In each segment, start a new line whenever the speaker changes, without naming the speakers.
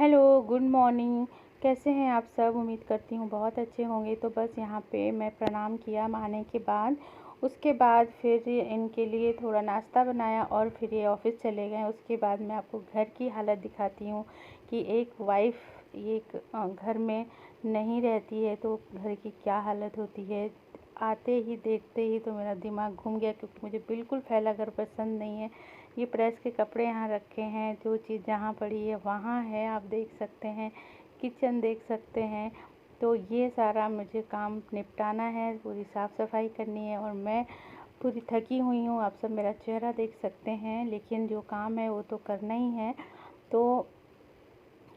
Hello, good morning. कैसे हैं आप सब? उम्मीद करती हूँ बहुत अच्छे होंगे। तो बस यहाँ पे मैं प्रणाम किया आने के बाद, उसके बाद फिर इनके लिए थोड़ा नाश्ता बनाया और फिर ये ऑफ़िस चले गए। उसके बाद मैं आपको घर की हालत दिखाती हूँ कि एक वाइफ़ एक घर में नहीं रहती है तो घर की क्या हालत होती है। आते ही देखते ही तो मेरा दिमाग घूम गया, क्योंकि मुझे बिल्कुल फैला घर पसंद नहीं है। ये प्रेस के कपड़े यहाँ रखे हैं, जो चीज़ जहाँ पड़ी है वहाँ है, आप देख सकते हैं। किचन देख सकते हैं। तो ये सारा मुझे काम निपटाना है, पूरी साफ़ सफाई करनी है और मैं पूरी थकी हुई हूँ। आप सब मेरा चेहरा देख सकते हैं, लेकिन जो काम है वो तो करना ही है। तो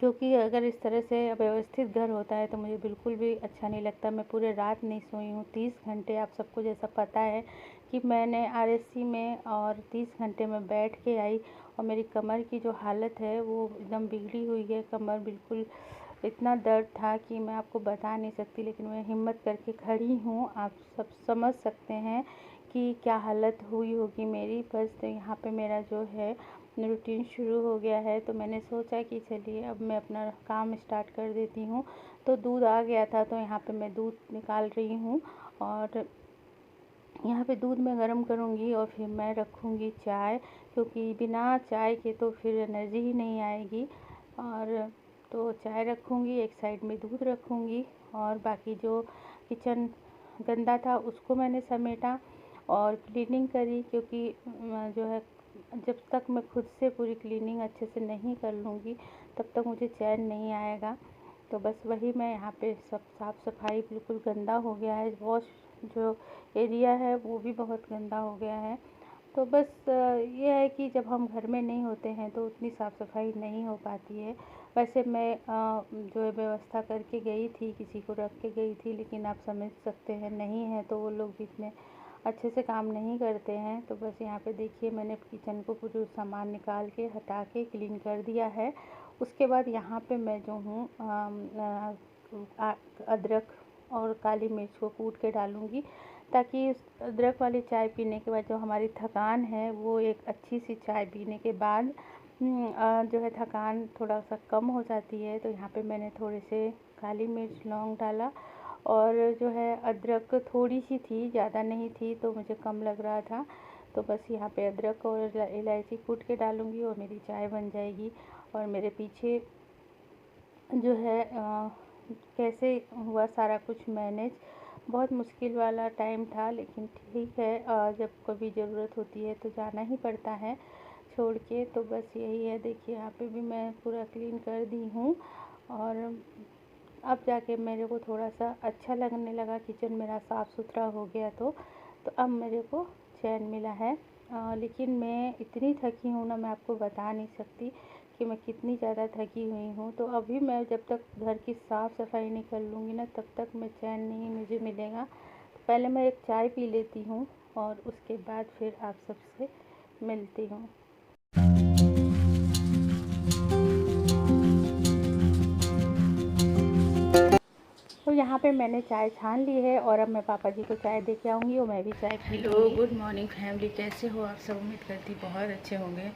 क्योंकि अगर इस तरह से अव्यवस्थित घर होता है तो मुझे बिल्कुल भी अच्छा नहीं लगता। मैं पूरे रात नहीं सोई हूँ, 30 घंटे। आप सबको जैसा पता है कि मैंने आरएससी में और 30 घंटे में बैठ के आई, और मेरी कमर की जो हालत है वो एकदम बिगड़ी हुई है। कमर बिल्कुल इतना दर्द था कि मैं आपको बता नहीं सकती, लेकिन मैं हिम्मत करके खड़ी हूँ। आप सब समझ सकते हैं कि क्या हालत हुई होगी मेरी। बस तो यहाँ पे मेरा जो है रूटीन शुरू हो गया है, तो मैंने सोचा कि चलिए अब मैं अपना काम स्टार्ट कर देती हूँ। तो दूध आ गया था, तो यहाँ पे मैं दूध निकाल रही हूँ, और यहाँ पे दूध मैं गर्म करूँगी और फिर मैं रखूँगी चाय, क्योंकि बिना चाय के तो फिर एनर्जी ही नहीं आएगी। और तो चाय रखूँगी, एक साइड में दूध रखूँगी, और बाकी जो किचन गंदा था उसको मैंने समेटा और क्लीनिंग करी, क्योंकि जो है जब तक मैं खुद से पूरी क्लीनिंग अच्छे से नहीं कर लूँगी तब तक मुझे चैन नहीं आएगा। तो बस वही मैं यहाँ पे सब साफ़ सफाई, बिल्कुल गंदा हो गया है। वॉश जो एरिया है वो भी बहुत गंदा हो गया है। तो बस ये है कि जब हम घर में नहीं होते हैं तो उतनी साफ़ सफाई नहीं हो पाती है। वैसे मैं जो है व्यवस्था करके गई थी, किसी को रख के गई थी, लेकिन आप समझ सकते हैं नहीं है तो वो लोग भी इतने अच्छे से काम नहीं करते हैं। तो बस यहाँ पे देखिए, मैंने किचन को पूरे सामान निकाल के हटा के क्लीन कर दिया है। उसके बाद यहाँ पे मैं जो हूँ अदरक और काली मिर्च को कूट के डालूँगी, ताकि उस अदरक वाली चाय पीने के बाद जो हमारी थकान है वो एक अच्छी सी चाय पीने के बाद जो है थकान थोड़ा सा कम हो जाती है। तो यहाँ पे मैंने थोड़े से काली मिर्च, लौंग डाला, और जो है अदरक थोड़ी सी थी, ज़्यादा नहीं थी, तो मुझे कम लग रहा था। तो बस यहाँ पे अदरक और इलायची कूट के डालूँगी और मेरी चाय बन जाएगी। और मेरे पीछे जो है कैसे हुआ सारा कुछ मैनेज, बहुत मुश्किल वाला टाइम था, लेकिन ठीक है, जब कभी ज़रूरत होती है तो जाना ही पड़ता है छोड़ के। तो बस यही है। देखिए यहाँ पे भी मैं पूरा क्लीन कर दी हूँ, और अब जाके मेरे को थोड़ा सा अच्छा लगने लगा। किचन मेरा साफ़ सुथरा हो गया तो अब मेरे को चैन मिला है। लेकिन मैं इतनी थकी हूँ ना, मैं आपको बता नहीं सकती कि मैं कितनी ज़्यादा थकी हुई हूँ। तो अभी मैं जब तक घर की साफ़ सफाई नहीं कर लूँगी ना, तब तक मैं चैन नहीं मुझे मिलेगा। तो पहले मैं एक चाय पी लेती हूँ और उसके बाद फिर आप सबसे मिलती हूँ। तो यहाँ पे मैंने चाय छान ली है, और अब मैं पापा जी को चाय दे के आऊँगी और मैं भी चाय पी लूँगी। हेलो, गुड मॉर्निंग फैमिली, कैसे हो आप सब? उम्मीद करती बहुत अच्छे होंगे,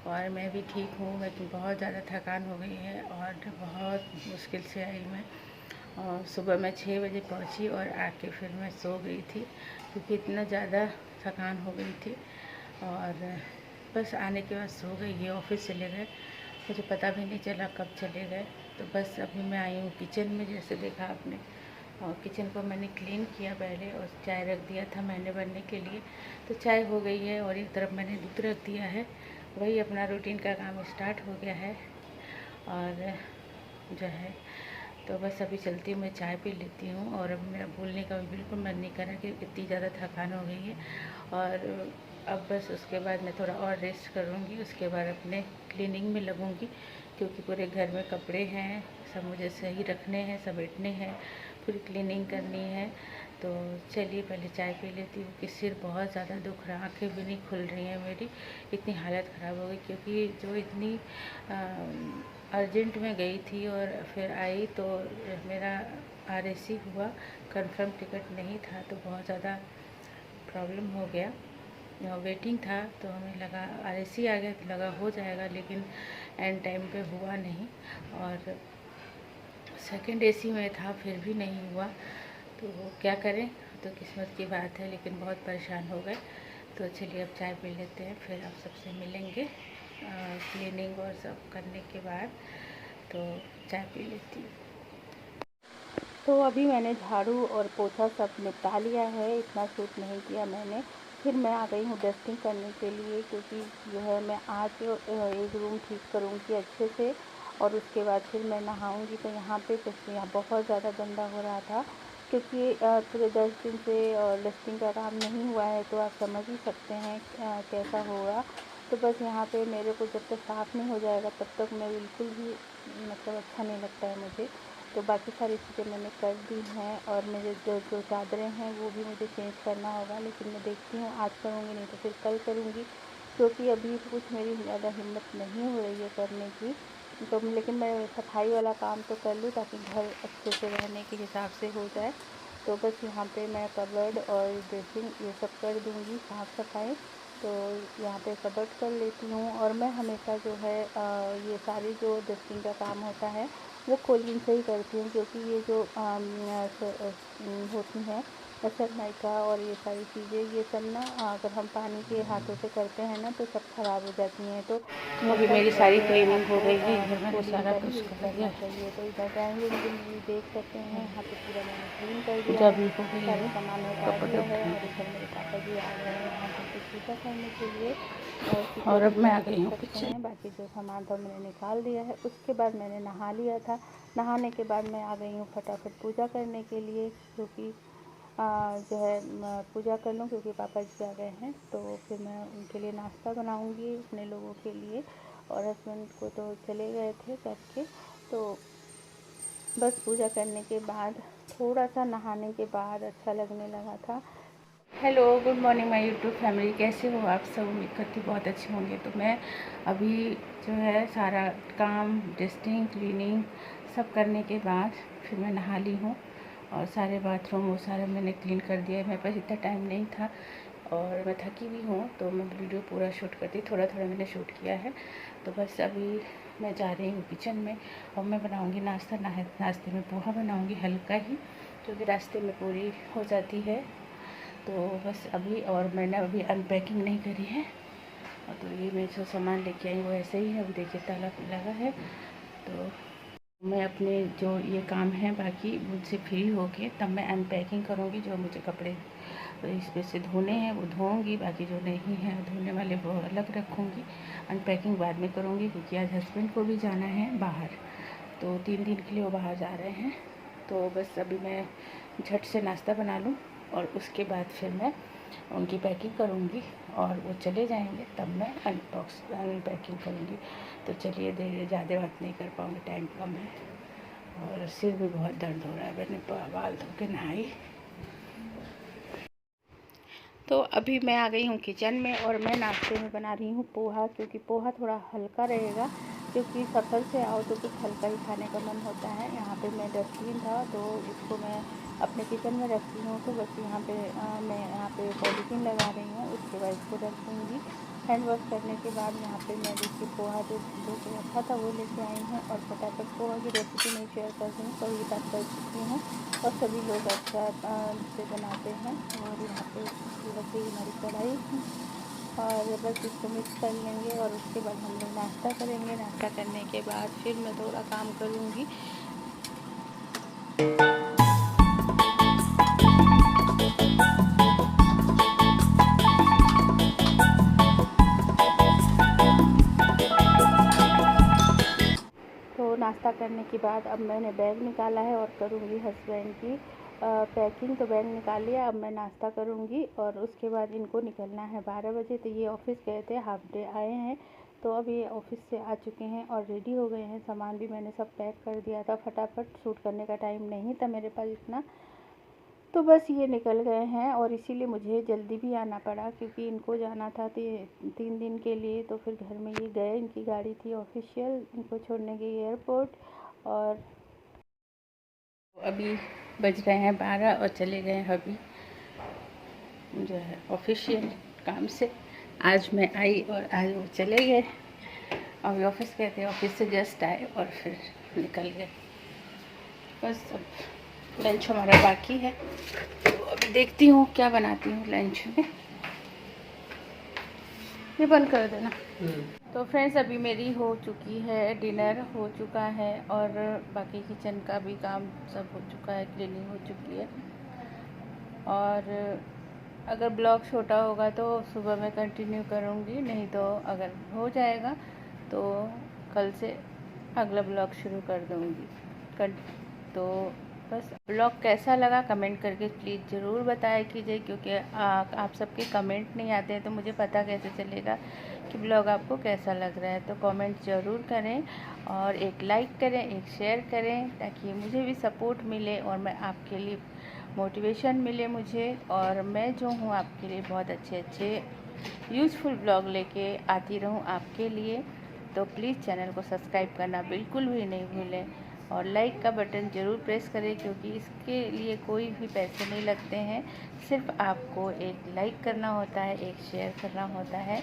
और मैं भी ठीक हूँ। लेकिन बहुत ज़्यादा थकान हो गई है और बहुत मुश्किल से आई मैं। और सुबह मैं 6 बजे पहुँची और आके फिर मैं सो गई थी, क्योंकि इतना ज़्यादा थकान हो गई थी। और बस आने के बाद सो गई। ये ऑफिस चले गए, मुझे पता भी नहीं चला कब चले गए। तो बस अभी मैं आई हूँ किचन में, जैसे देखा आपने। और किचन को मैंने क्लीन किया पहले, और चाय रख दिया था मैंने बनने के लिए। तो चाय हो गई है, और एक तरफ मैंने दूध रख दिया है। वही अपना रूटीन का काम स्टार्ट हो गया है। और जो है तो बस अभी चलती हूँ, मैं चाय पी लेती हूँ। और अब मेरा बोलने का भी बिल्कुल मन नहीं कर रहा, कि इतनी ज़्यादा थकान हो गई है। और अब बस उसके बाद मैं थोड़ा और रेस्ट करूँगी, उसके बाद अपने क्लीनिंग में लगूँगी, क्योंकि पूरे घर में कपड़े हैं, सब मुझे सही रखने हैं, समेटने हैं, पूरी क्लीनिंग करनी है। तो चलिए पहले चाय पी लेती हूँ, कि सिर बहुत ज़्यादा दुख रहा, आँखें भी नहीं खुल रही हैं मेरी, इतनी हालत ख़राब हो गई। क्योंकि जो इतनी अर्जेंट में गई थी और फिर आई, तो मेरा आरएसी हुआ, कंफर्म टिकट नहीं था, तो बहुत ज़्यादा प्रॉब्लम हो गया। वेटिंग था, तो हमें लगा RAC आ गया तो लगा हो जाएगा, लेकिन एंड टाइम पे हुआ नहीं। और सेकंड AC में था फिर भी नहीं हुआ, तो क्या करें, तो किस्मत की बात है। लेकिन बहुत परेशान हो गए। तो चलिए अब चाय पी लेते हैं, फिर आप सबसे मिलेंगे क्लीनिंग और सब करने के बाद। तो चाय पी लेती हूँ। तो अभी मैंने झाड़ू और पोछा सब निपटा लिया है, इतना शूट नहीं किया मैंने। फिर मैं आ गई हूँ डस्टिंग करने के लिए, क्योंकि जो है मैं आज एक रूम ठीक करूँगी अच्छे से, और उसके बाद फिर मैं नहाऊँगी। तो यहाँ पे जैसे यहाँ बहुत ज़्यादा गंदा हो रहा था, क्योंकि पूरे 10 दिन से डस्टिंग का काम नहीं हुआ है, तो आप समझ ही सकते हैं कैसा होगा। तो बस यहाँ पे मेरे को जब तक साफ़ नहीं हो जाएगा तब तक मैं बिल्कुल भी मतलब अच्छा नहीं लगता है मुझे। तो बाकी सारी चीज़ें मैंने कर दी हैं, और मेरे जो चादरें हैं वो भी मुझे चेंज करना होगा, लेकिन मैं देखती हूँ आज करूँगी, नहीं तो फिर कल करूँगी, क्योंकि अभी कुछ मेरी ज़्यादा हिम्मत नहीं हो रही है करने की। तो लेकिन मैं सफाई वाला काम तो कर लूँ, ताकि घर अच्छे से रहने के हिसाब से हो जाए। तो बस यहाँ पे मैं कबर्ड और ड्रेसिंग ये सब कर दूँगी साफ़ सफाई। तो यहाँ पे कबर्ड कर लेती हूँ, और मैं हमेशा जो है ये सारी जो डस्टिंग का काम होता है वो कोलिन से ही करती हूँ, क्योंकि ये जो होती हैं सनमाइका और ये सारी चीज़ें, ये सब ना अगर हम पानी के हाथों से करते हैं ना तो सब ख़राब हो जाती हैं। तो अभी मेरी सारी क्लीनिंग हो गई है, इधर मैंने सारा कुछ कर दिया चाहिए। तो इधर ड्राइंग रूम भी देख सकते हैं, यहाँ पे पूरा मैंने क्लीन कर दिया है, सारे सामान हटा दिया है। और इधर मेरे पापा जी आ गए हैं यहाँ पे पूजा करने के लिए, और अब मैं आ गई हूँ किचन। बाकी जो सामान था मैंने निकाल दिया है। उसके बाद मैंने नहा लिया था, नहाने के बाद मैं आ गई हूँ फटाफट पूजा करने के लिए, क्योंकि जो है पूजा कर लूँ, क्योंकि पापा जी आ गए हैं। तो फिर मैं उनके लिए नाश्ता बनाऊँगी अपने लोगों के लिए, और हस्बैंड को तो चले गए थे करके। तो बस पूजा करने के बाद थोड़ा सा नहाने के बाद अच्छा लगने लगा था। Hello, good morning my YouTube family, कैसे हो आप सब? उम्मीद करती बहुत अच्छे होंगे। तो मैं अभी जो है सारा काम डस्टिंग क्लीनिंग सब करने के बाद फिर मैं नहा ली हूँ, और सारे बाथरूम वो सारे मैंने क्लीन कर दिया है। मेरे पास इतना टाइम नहीं था, और मैं थकी भी हूँ, तो मैं वीडियो पूरा शूट करती, थोड़ा थोड़ा मैंने शूट किया है। तो बस अभी मैं जा रही हूँ किचन में, और मैं बनाऊँगी नाश्ता। नाश्ते में पोहा बनाऊँगी हल्का ही, क्योंकि रास्ते में पूरी हो जाती है। तो बस अभी, और मैंने अभी अनपैकिंग नहीं करी है, और तो ये मैं जो सामान लेके आई वो ऐसे ही है। अभी देखिए ताला लगा है। तो मैं अपने जो ये काम है बाकी मुझसे फ्री होके तब मैं अनपैकिंग करूँगी। जो मुझे कपड़े इसमें से धोने हैं वो धोऊँगी, बाकी जो नहीं है धोने वाले वो अलग रखूँगी। अनपैकिंग बाद में करूँगी, क्योंकि आज हस्बैंड को भी जाना है बाहर, तो 3 दिन के लिए वो बाहर जा रहे हैं। तो बस अभी मैं झट से नाश्ता बना लूँ, और उसके बाद फिर मैं उनकी पैकिंग करूँगी, और वो चले जाएंगे तब मैं अनपैकिंग करूँगी। तो चलिए, देर ज़्यादा बात नहीं कर पाऊँगी, टाइम कम है, और सिर भी बहुत दर्द हो रहा है। मैंने बाल धो के नहाई। तो अभी मैं आ गई हूँ किचन में, और मैं नाश्ते में बना रही हूँ पोहा, क्योंकि पोहा थोड़ा हल्का रहेगा, क्योंकि सफ़र से आओ तो कुछ हल्का ही खाने का मन होता है। यहाँ पे मैं डस्टबिन था तो इसको मैं अपने किचन में रखती हूँ। तो बस यहाँ पे मैं यहाँ पे पॉलीथीन लगा रही हूँ, उसके बाद इसको रख दूँगी। हैंड वॉश करने के बाद यहाँ पे मैं देखिए पोहा जो धो के रखा था वो लेके आई हूँ, और फटाफट पोहा की रेसिपी मैं शेयर कर दूँ, कभी बात कर चुकी हूँ, और सभी लोग अच्छा से बनाते हैं। और यहाँ पे रखी हमारी कढ़ाई, और बस इसको मिक्स कर लेंगे, और उसके बाद हम लोग नाश्ता करेंगे। नाश्ता करने के बाद फिर मैं थोड़ा काम करूँगी। तो नाश्ता करने के बाद अब मैंने बैग निकाला है, और करूँगी हस्बैंड की पैकिंग। तो बैग निकाल लिया, अब मैं नाश्ता करूँगी, और उसके बाद इनको निकलना है 12 बजे। तो ये ऑफ़िस गए थे, हाफ डे आए हैं, तो अब ये ऑफ़िस से आ चुके हैं और रेडी हो गए हैं। सामान भी मैंने सब पैक कर दिया था, फटाफट शूट करने का टाइम नहीं था मेरे पास इतना। तो बस ये निकल गए हैं, और इसीलिए मुझे जल्दी भी आना पड़ा, क्योंकि इनको जाना था 3 दिन के लिए। तो फिर घर में ये गए, इनकी गाड़ी थी ऑफिशियल, इनको छोड़ने गई एयरपोर्ट। और अभी बज रहे हैं 12, और चले गए हैं अभी जो है ऑफिशियल। काम से। आज मैं आई और आज वो चले गए। अभी ऑफिस गए थे, ऑफिस से जस्ट आए और फिर निकल गए। बस अब लंच हमारा बाकी है, तो अभी देखती हूँ क्या बनाती हूँ लंच में। ये बंद कर देना। तो फ्रेंड्स, अभी मेरी हो चुकी है, डिनर हो चुका है और बाकी किचन का भी काम सब हो चुका है, क्लीनिंग हो चुकी है। और अगर ब्लॉग छोटा होगा तो सुबह मैं कंटिन्यू करूँगी, नहीं तो अगर हो जाएगा तो कल से अगला ब्लॉग शुरू कर दूँगी। तो बस ब्लॉग कैसा लगा कमेंट करके प्लीज़ ज़रूर बताया कीजिए, क्योंकि आप सबके कमेंट नहीं आते हैं तो मुझे पता कैसे चलेगा कि ब्लॉग आपको कैसा लग रहा है। तो कमेंट ज़रूर करें और एक लाइक करें, एक शेयर करें, ताकि मुझे भी सपोर्ट मिले और मैं आपके लिए मोटिवेशन मिले मुझे, और मैं जो हूँ आपके लिए बहुत अच्छे यूज़फुल ब्लॉग लेके आती रहूँ आपके लिए। तो प्लीज़ चैनल को सब्सक्राइब करना बिल्कुल भी नहीं भूलें और लाइक का बटन ज़रूर प्रेस करें, क्योंकि इसके लिए कोई भी पैसे नहीं लगते हैं, सिर्फ आपको एक लाइक करना होता है, एक शेयर करना होता है।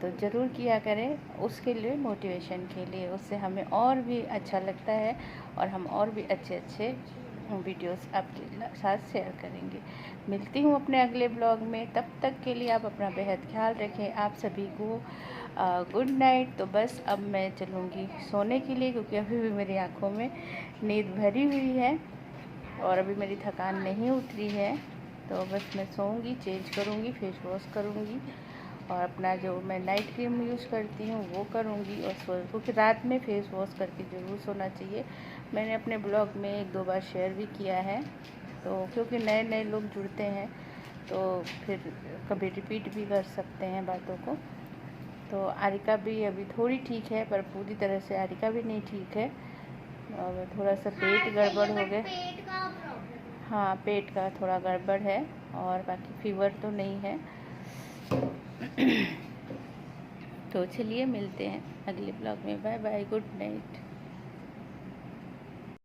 तो ज़रूर किया करें, उसके लिए मोटिवेशन के लिए, उससे हमें और भी अच्छा लगता है और हम और भी अच्छे वीडियोस आपके साथ शेयर करेंगे। मिलती हूँ अपने अगले ब्लॉग में, तब तक के लिए आप अपना बेहद ख्याल रखें। आप सभी को गुड नाइट। तो बस अब मैं चलूँगी सोने के लिए, क्योंकि अभी भी मेरी आँखों में नींद भरी हुई है और अभी मेरी थकान नहीं उतरी है। तो बस मैं सोऊंगी, चेंज करूँगी, फेस वॉश करूँगी और अपना जो मैं नाइट क्रीम यूज़ करती हूँ वो करूँगी और क्योंकि रात में फेस वॉश करके ज़रूर सोना चाहिए। मैंने अपने ब्लॉग में 1-2 बार शेयर भी किया है, तो क्योंकि नए लोग जुड़ते हैं तो फिर कभी रिपीट भी कर सकते हैं बातों को। तो आरिका भी अभी थोड़ी ठीक है, पर पूरी तरह से आरिका भी नहीं ठीक है और थोड़ा सा पेट गड़बड़ हो गया। हाँ, पेट का थोड़ा गड़बड़ है और बाकी फीवर तो नहीं है। तो चलिए मिलते हैं अगले ब्लॉग में। Bye bye, good night.